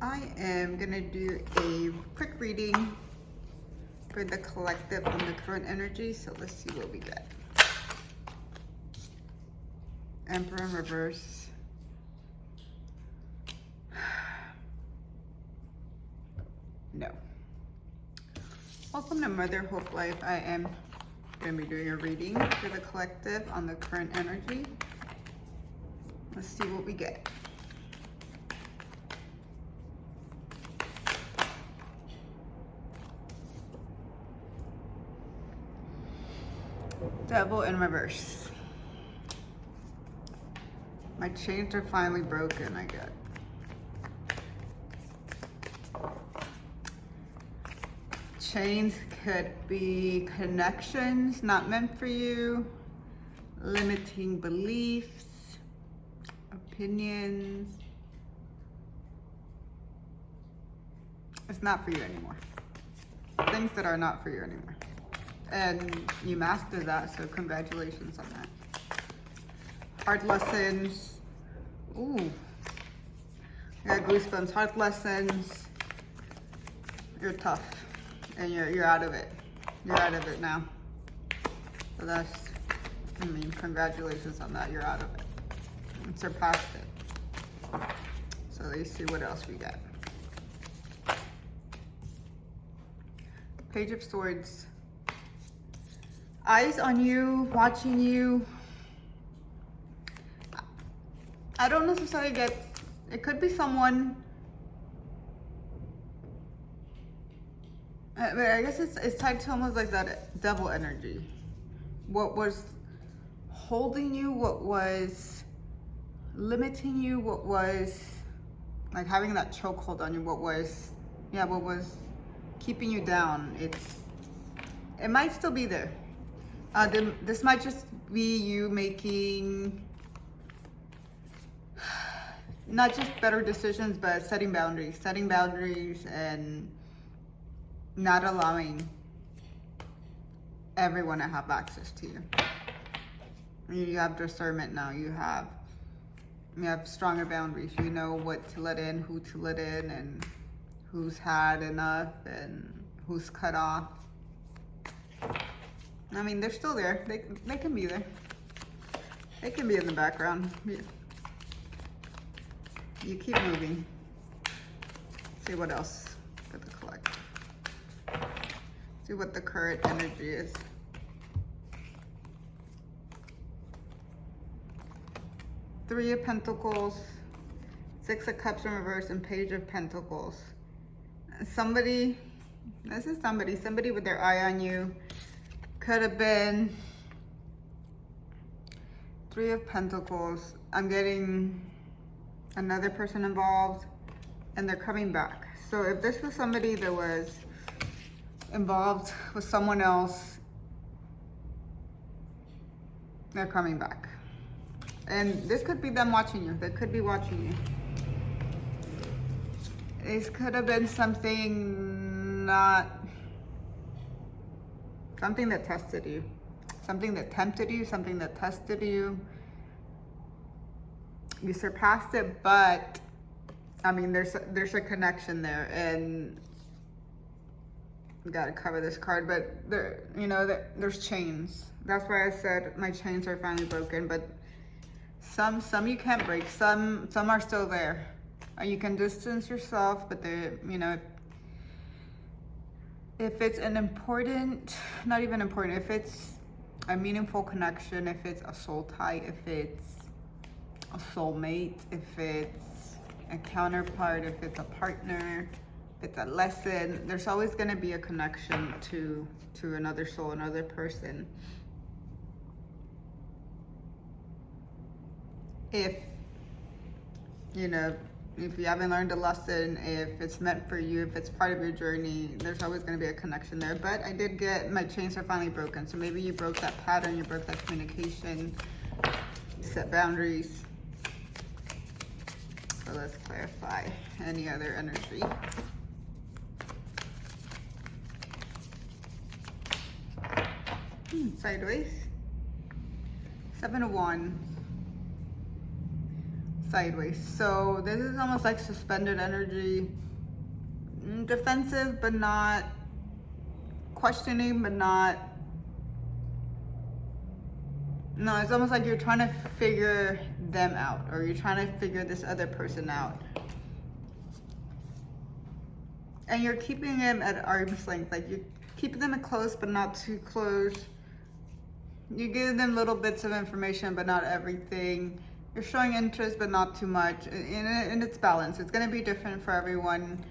I am gonna do a quick reading for the collective on the current energy. So let's see what we get. Emperor in reverse. No. Welcome to Mother Hope Life. I am going to be doing a reading for the collective on the current energy. Let's see what we get. Devil in reverse. My chains are finally broken, I get. Chains could be connections not meant for you, limiting beliefs, opinions. It's not for you anymore. Things that are not for you anymore. And you mastered that, so congratulations on that. Hard lessons. Ooh. I got goosebumps. Hard lessons. You're tough. And you're out of it. You're out of it now. So that's, I mean, congratulations on that. You're out of it. You surpassed it. So let's see what else we got. Page of Swords. Eyes on you, watching you. I don't necessarily get, it could be someone, but I guess it's tied to almost like that devil energy. What was holding you, what was limiting you, what was like having that chokehold on you, what was keeping you down. It might still be there. This might just be you making not just better decisions, but setting boundaries and not allowing everyone to have access to you. You have discernment now. You have stronger boundaries. You know what to let in, who to let in, and who's had enough and who's cut off. I mean, they're still there. They can be there. They can be in the background. You keep moving. See what else for the collective. See what the current energy is. Three of Pentacles, Six of Cups in reverse, and Page of Pentacles. Somebody with their eye on you. Could have been Three of Pentacles. I'm getting another person involved, and they're coming back. So if this was somebody that was involved with someone else, they're coming back. And this could be them watching you. They could be watching you. This could have been something that tested you. Something that tempted you, something that tested you. You surpassed it, but I mean, there's a connection there, and you gotta cover this card. But there's chains. That's why I said my chains are finally broken. But some you can't break. Some are still there. You can distance yourself, but if it's an important, not even important, if it's a meaningful connection, if it's a soul tie, if it's a soulmate, if it's a counterpart, if it's a partner, if it's a lesson, there's always going to be a connection to another soul, another person. If you haven't learned a lesson, if it's meant for you, if it's part of your journey, there's always going to be a connection there. But I did get my chains are finally broken. So maybe you broke that pattern, you broke that communication, you set boundaries. So let's clarify any other energy. Sideways. 7 of Wands. sideways. So this is almost like suspended energy, defensive but not, questioning but not. No, it's almost like you're trying to figure them out, or you're trying to figure this other person out. And you're keeping them at arm's length, like you're keeping them close but not too close. You give them little bits of information but not everything. You're showing interest but not too much, and it's balanced. It's going to be different for everyone.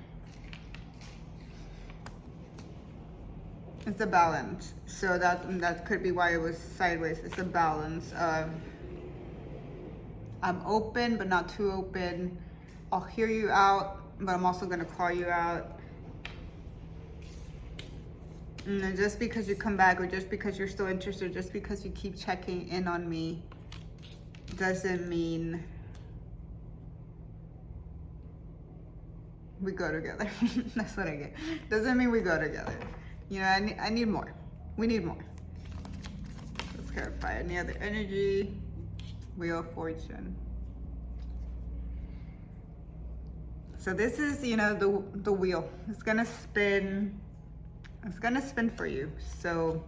It's a balance. So that could be why it was sideways. It's a balance of, I'm open but not too open. I'll hear you out, but I'm also going to call you out. And just because you come back, or just because you're still interested, just because you keep checking in on me, doesn't mean we go together. That's what I get. Doesn't mean we go together. You know, I need more. We need more. Let's clarify. Any other energy? Wheel of Fortune. So this is, you know, the wheel. It's gonna spin. It's gonna spin for you. So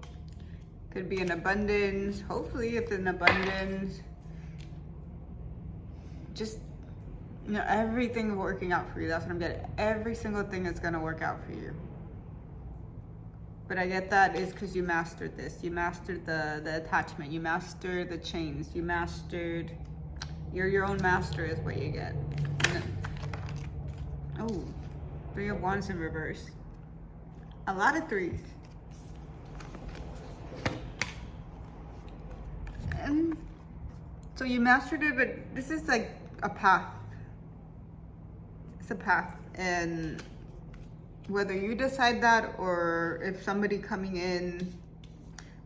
could be an abundance. Hopefully it's an abundance. Just, you know, everything working out for you. That's what I'm getting. Every single thing is gonna work out for you. But I get that is because you mastered this. You mastered the attachment. You mastered the chains. You mastered, you're your own master is what you get. Oh, 3 of Wands in reverse. A lot of 3s. And so you mastered it, but this is like a path. It's a path. And whether you decide that, or if somebody coming in,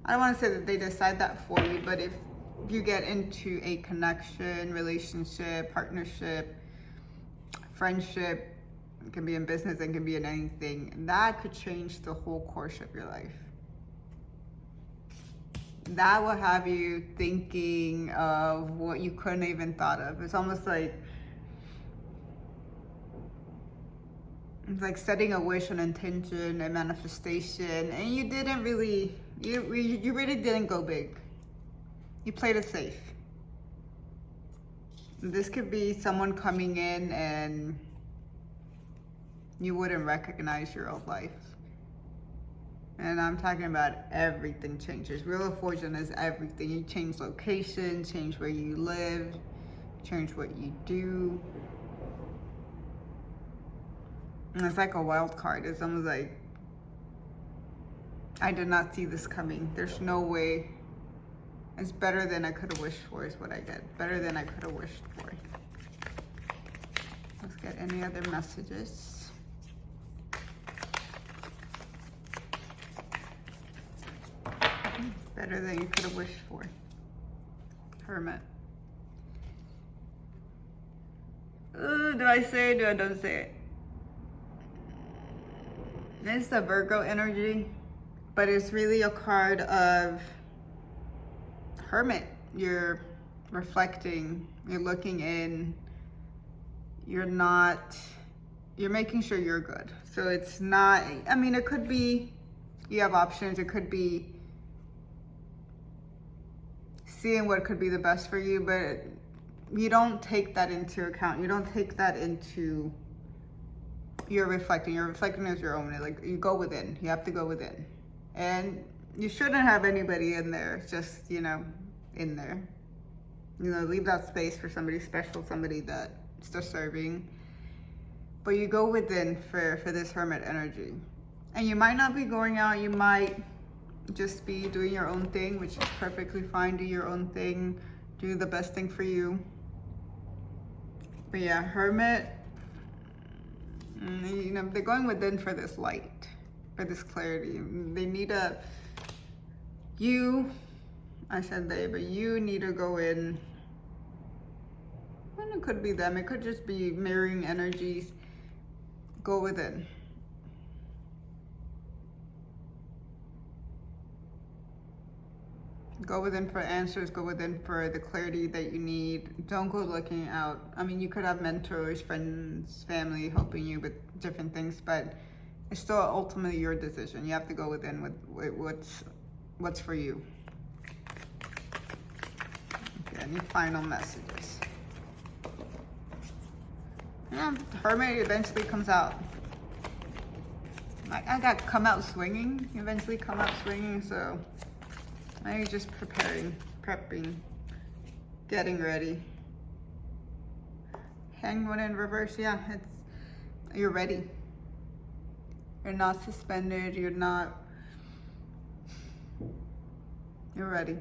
I don't want to say that they decide that for you, but if you get into a connection, relationship, partnership, friendship, it can be in business, it can be in anything, that could change the whole course of your life. That will have you thinking of what you couldn't even thought of. It's almost like, it's like setting a wish, an intention, a manifestation, and you didn't really, you really didn't go big. You played it safe. This could be someone coming in and you wouldn't recognize your old life. And I'm talking about everything changes. Wheel of Fortune is everything. You change location, change where you live, change what you do. And it's like a wild card. It's almost like, I did not see this coming. There's no way. It's better than I could have wished for is what I get. Better than I could have wished for. Let's get any other messages. Better than you could have wished for. Hermit. Do I say it? Do I don't say it? It's a Virgo energy, but it's really a card of Hermit. You're reflecting, you're looking in, you're making sure you're good. So it's not, I mean, it could be, you have options. It could be seeing what could be the best for you, but you don't take that into account. You don't take that into, you're reflecting as your own. Like, you go within. You have to go within. And you shouldn't have anybody in there. It's just, you know, in there. You know, leave that space for somebody special, somebody that's still serving. But you go within for this Hermit energy. And you might not be going out. You might just be doing your own thing, which is perfectly fine. Do your own thing. Do the best thing for you. But yeah, Hermit, you know, they're going within for this light, for this clarity. They need I said they, but you need to go in. And it could be them. It could just be mirroring energies. Go within. Go within for answers, go within for the clarity that you need. Don't go looking out. I mean, you could have mentors, friends, family helping you with different things, but it's still ultimately your decision. You have to go within with what's for you. Okay, any final messages? Yeah, Hermit eventually comes out. I got come out swinging, eventually come out swinging, so maybe just prepping, getting ready. Hanged One in reverse, yeah, you're ready. You're not suspended, you're ready.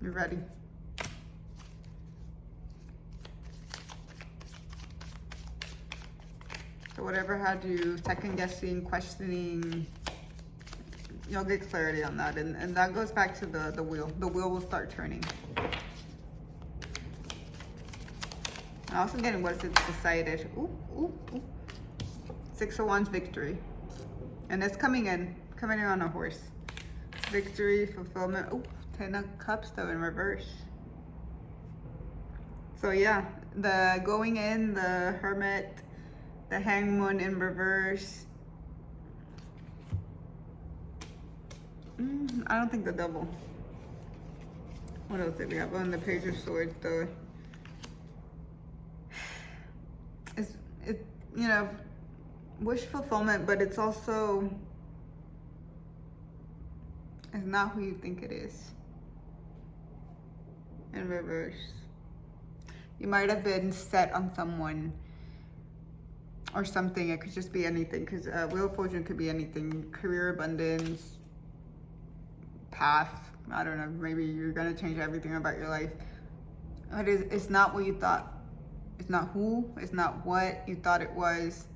You're ready. So whatever had you second guessing, questioning, you'll get clarity on that. And that goes back to the wheel. The wheel will start turning. I'm also getting what's it decided. Ooh. 6 of Wands, victory. And it's coming in on a horse. Victory, fulfillment. Ooh, 10 of Cups though in reverse. So yeah, the going in, the Hermit, the Hanged One in reverse. I don't think the Devil. What else did we have on the Page of Swords though? It's you know, wish fulfillment, but it's also, it's not who you think it is. In reverse. You might have been set on someone or something. It could just be anything, because Wheel of Fortune could be anything. Career, abundance, path. I don't know, maybe you're gonna change everything about your life. But it's not what you thought. It's not who, it's not what you thought it was.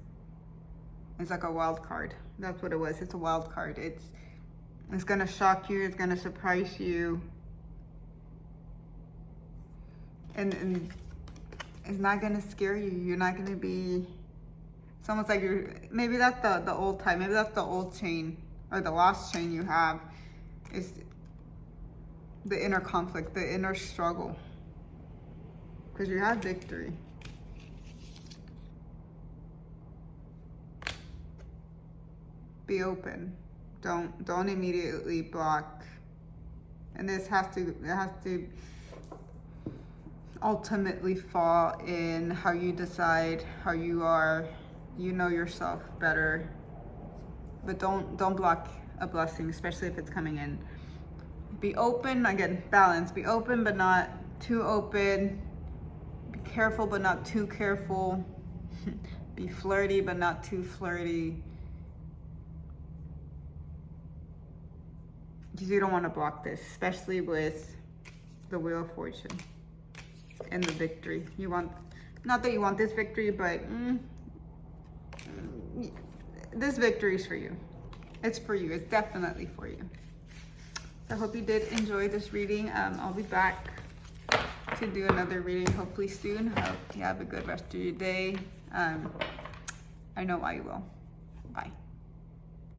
It's like a wild card. That's what it was. It's a wild card. It's gonna shock you, it's gonna surprise you. And it's not gonna scare you. You're not gonna be, it's almost like maybe that's the old time, maybe that's the old chain or the lost chain you have, is the inner conflict, the inner struggle. Because you have victory. Be open. Don't immediately block. And it has to ultimately fall in how you decide, how you are, you know yourself better. But don't block a blessing, especially if it's coming in. Be open, again, balance. Be open but not too open. Be careful but not too careful. Be flirty but not too flirty. Because you don't want to block this, especially with the Wheel of Fortune and the victory. You want, not that you want this victory, but this victory is for you. It's for you. It's definitely for you. I hope you did enjoy this reading. I'll be back to do another reading hopefully soon. Hope you have a good rest of your day. I know I will. Bye.